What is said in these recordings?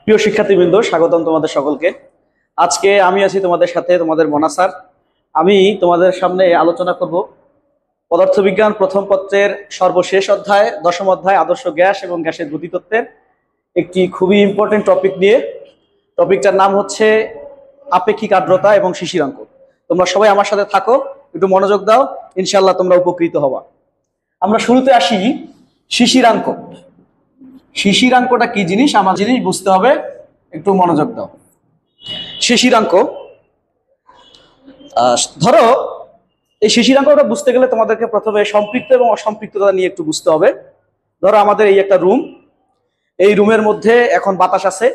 প্রিয় শিক্ষার্থীবৃন্দ, স্বাগতম তোমাদের সকলকে। আজকে আমি আছি তোমাদের সাথে, তোমাদের মনা স্যার। আমি তোমাদের সামনে আলোচনা করব পদার্থবিজ্ঞান প্রথম পত্রের সর্বশেষ অধ্যায়, দশম অধ্যায় আদর্শ গ্যাস এবং গ্যাসের গতিতত্ত্বের একটি খুবই ইম্পর্টেন্ট টপিক নিয়ে। টপিকটার নাম হচ্ছে আপেক্ষিক আর্দ্রতা এবং শিশিরাঙ্ক। তোমরা সবাই আমার সাথে থাকো, একটু মনোযোগ দাও, ইনশাল্লাহ তোমরা উপকৃত হবা। আমরা শুরুতে আসি শিশিরাঙ্ক। শিশিরাঙ্কটা কি জিনিস আমার জিনিস বুঝতে হবে, একটু মনোযোগ দাও। শিশিরাঙ্ক, ধরো এই শিশিরাঙ্কটা বুঝতে গেলে তোমাদেরকে প্রথমে সম্পৃক্ত এবং অসম্পৃক্ততা নিয়ে একটু বুঝতে হবে। ধরো আমাদের এই একটা রুম, এই রুমের মধ্যে এখন বাতাস আছে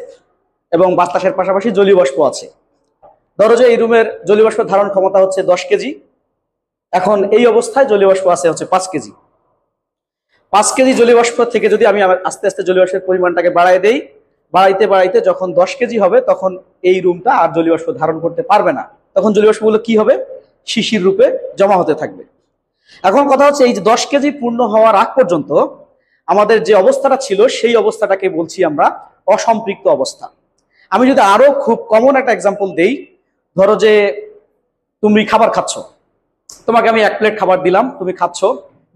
এবং বাতাসের পাশাপাশি জলীয় বাষ্প আছে। ধরো যে এই রুমের জলীয় বাষ্পের ধারণ ক্ষমতা হচ্ছে 10 কেজি। এখন এই অবস্থায় জলীয় বাষ্প আছে হচ্ছে 5 কেজি। 5 কেজি জলীয় বাষ্প থেকে যদি আমি আস্তে আস্তে জলীয় বাষ্পের পরিমাণটাকে বাড়াই দেই, বাড়াইতে বাড়াইতে যখন 10 কেজি হবে তখন এই রুমটা আর জলীয় বাষ্প ধারণ করতে পারবে না। তখন জলীয় বাষ্পগুলো কি হবে? শিশির রূপে জমা হতে থাকবে। এখন কথা হচ্ছে, এই যে 10 কেজি পূর্ণ হওয়ার আগ পর্যন্ত আমাদের যে অবস্থাটা ছিল সেই অবস্থাটাকে বলছি আমরা অসম্পৃক্ত অবস্থা। আমি যদি আরো খুব কমন একটা এক্সাম্পল দেই, ধরো যে তুমি খাবার খাচ্ছ, তোমাকে আমি 1 প্লেট খাবার দিলাম, তুমি খাচ্ছ।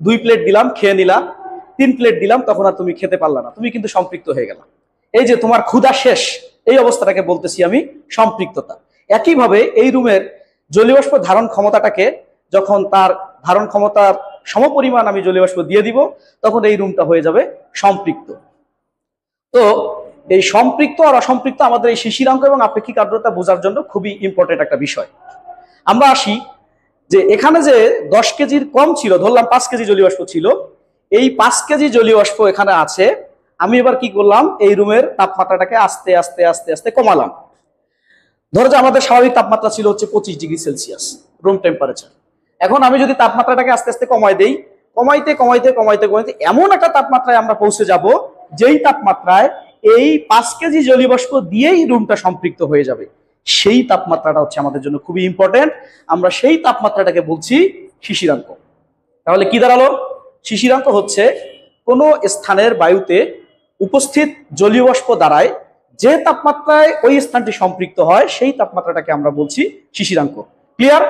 2 প্লেট দিলাম, খেয়ে নিলা। 3 প্লেট দিলাম, তখন আর তুমি খেতে পারলা না, তুমি কিন্তু সম্পৃক্ত হয়ে গেলা। এই যে তোমার ক্ষুধা শেষ, এই অবস্থাটাকে বলতেছি আমি সম্পৃক্ততা। একইভাবে এই রুমের জলীয় বাষ্প ধারণ ক্ষমতাটাকে যখন তার ধারণ ক্ষমতার সমপরিমাণ আমি জলীয় বাষ্প দিয়ে দিব, তখন এই রুমটা হয়ে যাবে সম্পৃক্ত। তো এই সম্পৃক্ত আর অসম্পৃক্ত আমাদের এই শিশিরাঙ্ক এবং আপেক্ষিক আর্দ্রতা বোঝার জন্য খুবই ইম্পর্টেন্ট একটা বিষয়। আমরা আসি যে এখানে যে 10 কেজির কম ছিল, ধরলাম 5 কেজি জলীয় বাষ্প ছিল, এই 5 কেজি জলীয় বাষ্প এখানে আছে। আমি এবার কি করলাম, এই রুমের তাপমাত্রাটাকে আস্তে আস্তে আস্তে আস্তে কমালাম। ধরো যে আমাদের স্বাভাবিক তাপমাত্রা ছিল হচ্ছে 25 ডিগ্রি সেলসিয়াস রুম টেম্পারেচার। এখন আমি যদি তাপমাত্রাটাকে আস্তে আস্তে কমাই দেই, কমাইতে কমাইতে কমাইতে কমাইতে এমন একটা তাপমাত্রায় আমরা পৌঁছে যাব যেই তাপমাত্রায় এই 5 কেজি জলীয় বাষ্প দিয়েই রুমটা সম্পৃক্ত হয়ে যাবে। সেই তাপমাত্রাটা হচ্ছে আমাদের জন্য খুবই ইম্পর্টেন্ট। আমরা সেই তাপমাত্রাটাকে বলছি শিশিরাঙ্ক। তাহলে কি দাঁড়ালো? শিশিরাঙ্ক হচ্ছে কোনো স্থানের বায়ুতে উপস্থিত জলীয় বাষ্প দ্বারায় যে তাপমাত্রায় ওই স্থানটি সম্পৃক্ত হয় সেই তাপমাত্রাটাকে আমরা বলছি শিশিরাঙ্ক। ক্লিয়ার?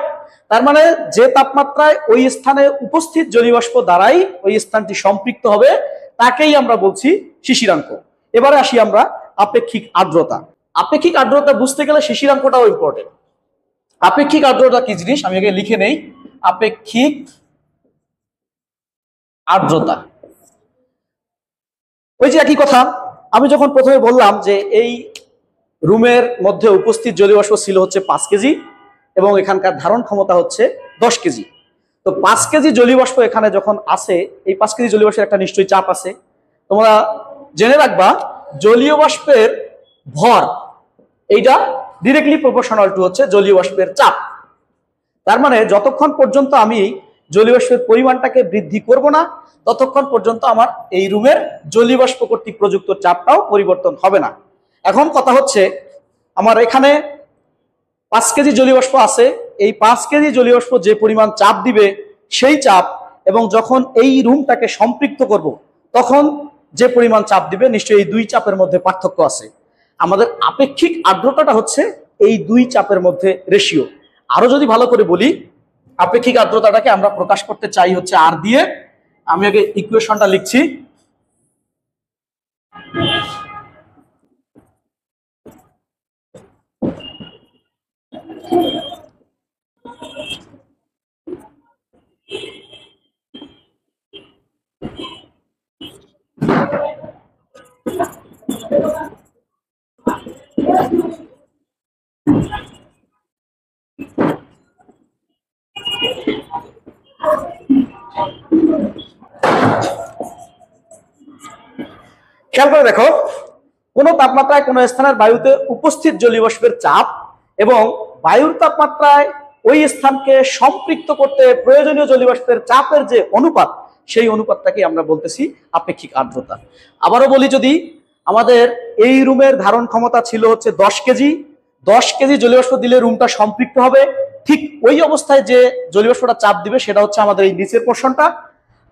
তার মানে যে তাপমাত্রায় ওই স্থানে উপস্থিত জলীয় বাষ্প দ্বারাই ওই স্থানটি সম্পৃক্ত হবে তাকেই আমরা বলছি শিশিরাঙ্ক। এবারে আসি আমরা আপেক্ষিক আর্দ্রতা। আপেক্ষিক আর্দ্রতা বুঝতে গেলে শিশিরাঙ্কটাও ইম্পর্টেন্ট। আপেক্ষিক আর্দ্রতা কি জিনিস আমি আগে লিখে নেই। আপেক্ষিক আর্দ্রতা, ওই যে একই কথা, আমি যখন প্রথমে বললাম যে এই রুমের মধ্যে উপস্থিত জলীয় বাষ্প ছিল হচ্ছে 5 কেজি এবং এখানকার ধারণ ক্ষমতা হচ্ছে 10 কেজি। তো 5 কেজি জলীয় বাষ্প এখানে যখন আসে, এই 5 কেজি জলীয় বাষ্পের একটা নিশ্চয়ই চাপ আছে। তোমরা জেনে রাখবা জলীয় বাষ্পের ভর এইটা ডিরেক্টলি প্রপোর্শনাল টু হচ্ছে জলীয় বাষ্পের চাপ। তার মানে যতক্ষণ পর্যন্ত আমি জলীয় বাষ্পের পরিমাণটাকে বৃদ্ধি করব না, ততক্ষণ পর্যন্ত আমার এই রুমের জলীয় বাষ্প কর্তৃক প্রযুক্ত চাপটাও পরিবর্তন হবে না। এখন কথা হচ্ছে, আমার এখানে 5 কেজি জলীয় বাষ্প আছে, এই 5 কেজি জলীয় বাষ্প যে পরিমাণ চাপ দিবে সেই চাপ, এবং যখন এই রুমটাকে সম্পৃক্ত করব তখন যে পরিমাণ চাপ দিবে, নিশ্চয়ই এই 2 চাপের মধ্যে পার্থক্য আছে। আমাদের আপেক্ষিক আর্দ্রতাটা হচ্ছে এই 2 চাপের মধ্যে রেশিও। আরো যদি ভালো করে বলি, আপেক্ষিক আর্দ্রতাটাকে আমরা প্রকাশ করতে চাই হচ্ছে আর দিয়ে। আমি আগে ইকুয়েশনটা লিখছি। খেয়াল করে দেখো, কোন তাপমাত্রায় কোন স্থানের বায়ুতে উপস্থিত জলীয় বাষ্পের চাপ এবং বায়ুর তাপমাত্রায় ওই স্থানকে সম্পৃক্ত করতে প্রয়োজনীয় জলীয় বাষ্পের চাপের যে অনুপাত, সেই অনুপাতটাকে আমরা বলতেছি আপেক্ষিক আর্দ্রতা। আবারও বলি, যদি আমাদের এই রুমের ধারণ ক্ষমতা ছিল হচ্ছে 10 কেজি, 10 কেজি জলীয় বাষ্প দিলে রুমটা সম্পৃক্ত হবে, ঠিক ওই অবস্থায় যে জলীয় বাষ্পটা চাপ দিবে সেটা হচ্ছে আমাদের এই নিচের পোর্শনটা।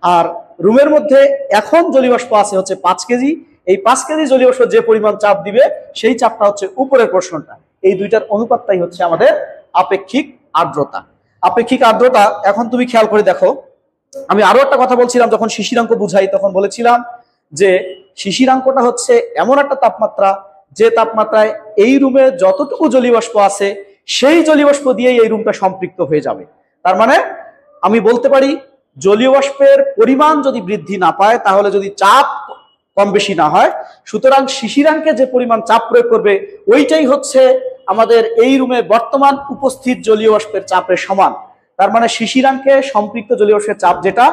আর রুমের মধ্যে এখন জলীয় বাষ্প আছে হচ্ছে 5 কেজি, এই 5 কেজি জলীয় বাষ্প যে পরিমাণ চাপ দিবে সেই চাপটা হচ্ছে উপরের প্রশ্নটা। এই দুইটার অনুপাতটাই হচ্ছে আমাদের আপেক্ষিক আর্দ্রতা। আপেক্ষিক আর্দ্রতা এখন তুমি খেয়াল করে দেখো, আমি আরো একটা কথা বলছিলাম যখন শিশিরাঙ্ক বুঝাই তখন বলেছিলাম যে শিশিরাঙ্কটা হচ্ছে এমন একটা তাপমাত্রা যে তাপমাত্রায় এই রুমে যতটুকু জলীয় বাষ্প আছে সেই জলীয় বাষ্প দিয়েই এই রুমটা সম্পৃক্ত হয়ে যাবে। তার মানে আমি বলতে পারি জলীয় বাষ্পের পরিমাণ যদি বৃদ্ধি না পায়, তাহলে যদি চাপ কম বেশি না হয়, সুতরাং শিশিরাঙ্কে যে পরিমাণ চাপ প্রয়োগ করবে ওইটাই হচ্ছে আমাদের এই রুমে বর্তমান উপস্থিত জলীয় বাষ্পের চাপের সমান। তার মানে শিশিরাঙ্কে সম্পৃক্ত জলীয় বাষ্পের চাপ যেটা,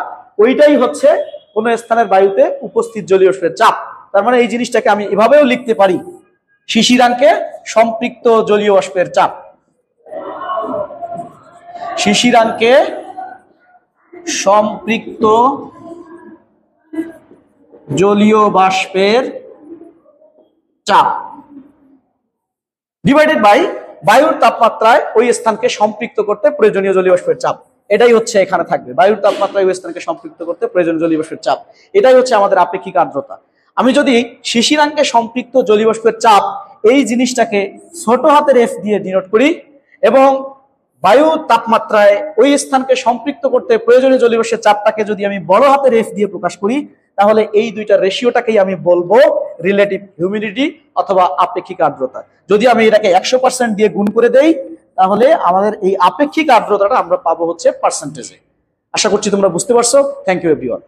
ওইটাই হচ্ছে কোন স্থানের বায়ুতে উপস্থিত জলীয় বাষ্পের চাপ। তার মানে এই জিনিসটাকে আমি এভাবেও লিখতে পারি, শিশিরাঙ্কে সম্পৃক্ত জলীয় বাষ্পের চাপ। শিশিরাঙ্কে সম্পৃক্ত জলীয় বাষ্পের চাপ ডিভাইডেড বাই বায়ুর তাপমাত্রায় ওই স্থানকে সম্পৃক্ত করতে প্রয়োজনীয় জলীয় বাষ্পের চাপ। এটাই হচ্ছে এখানে থাকবে, বায়ুর তাপমাত্রায় ওই স্থানকে সম্পৃক্ত করতে প্রয়োজনীয় জলীয় বাষ্পের চাপ। এটাই হচ্ছে আমাদের আপেক্ষিক আর্দ্রতা। আমি যদি শিশিরাঙ্কে সম্পৃক্ত জলীয় বাষ্পের চাপ এই জিনিসটাকে ছোট হাতের এফ দিয়ে ডিনোট করি এবং বায়ু তাপমাত্রায় ওই স্থানকে সম্পৃক্ত করতে প্রয়োজনীয় জলীয় বাষ্পের চাপটাকে যদি আমি বড় হাতের এফ দিয়ে প্রকাশ করি, তাহলে এই দুইটা রেশিওটাকেই আমি বলবো রিলেটিভ হিউমিডিটি অথবা আপেক্ষিক আর্দ্রতা। যদি আমি এটাকে 100% দিয়ে গুণ করে দেই, তাহলে আমাদের এই আপেক্ষিক আর্দ্রতাটা আমরা পাবো হচ্ছে পার্সেন্টেজে। আশা করছি তোমরা বুঝতে পারছো। Thank you everyone.